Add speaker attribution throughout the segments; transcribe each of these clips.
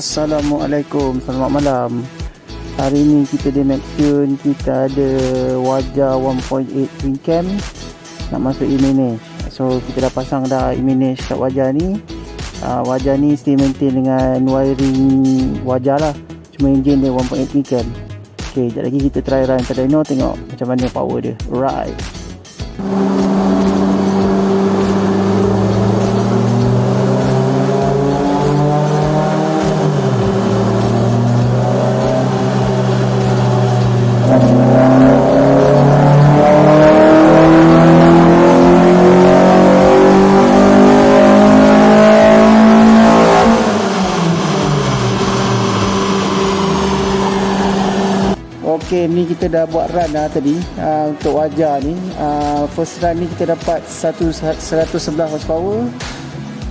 Speaker 1: Assalamualaikum, selamat malam. Hari ni kita di Maxtune, kita ada Waja 1.8 twin cam nak masuk Emanage. So kita dah pasang dah Emanage kat Waja ni. Waja ni stay maintain dengan wiring Waja lah, cuma engine dia 1.8 twin cam. Ok, sekejap lagi kita try run kat dyno, tengok macam mana power dia. Right. Ok, ni kita dah buat run dah tadi untuk Waja ni. First run ni kita dapat 111 horsepower,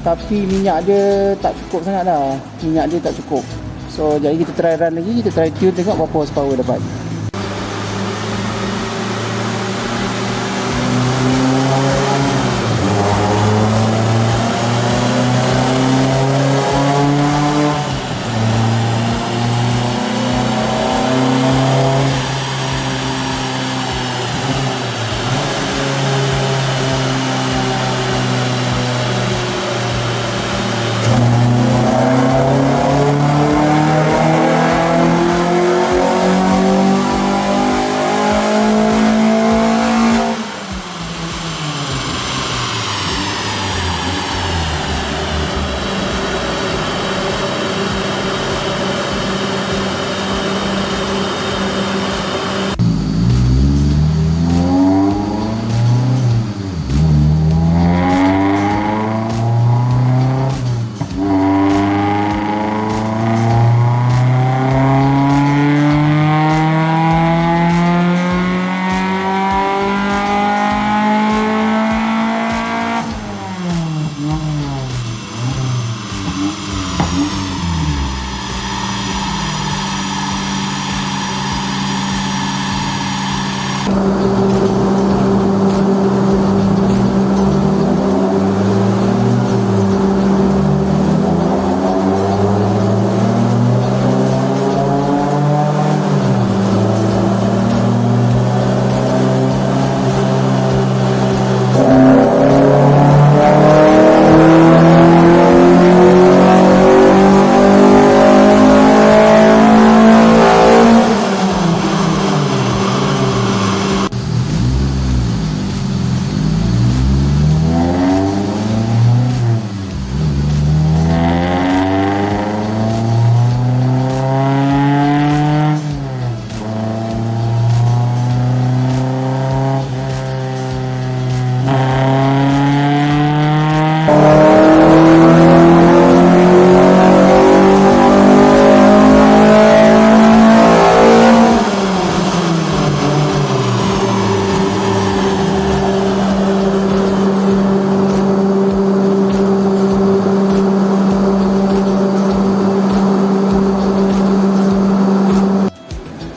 Speaker 1: tapi minyak dia tak cukup sangat dah. Minyak dia tak cukup. So jadi kita try run lagi, kita try tune tengok berapa horsepower dapat.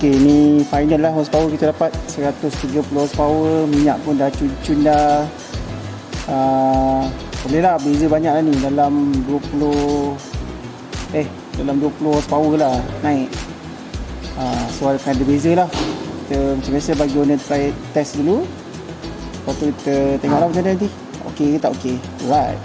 Speaker 1: Okay, ni final lah horsepower kita dapat 130 horsepower. Minyak pun dah cun-cun dah. Boleh lah, beza banyak lah ni, dalam 20 horsepower lah naik. So akan ada beza lah. Kita macam biasa bagi owner try test dulu, lepas tu kita tengok lah macam mana nanti. Okay ke tak okay. Right.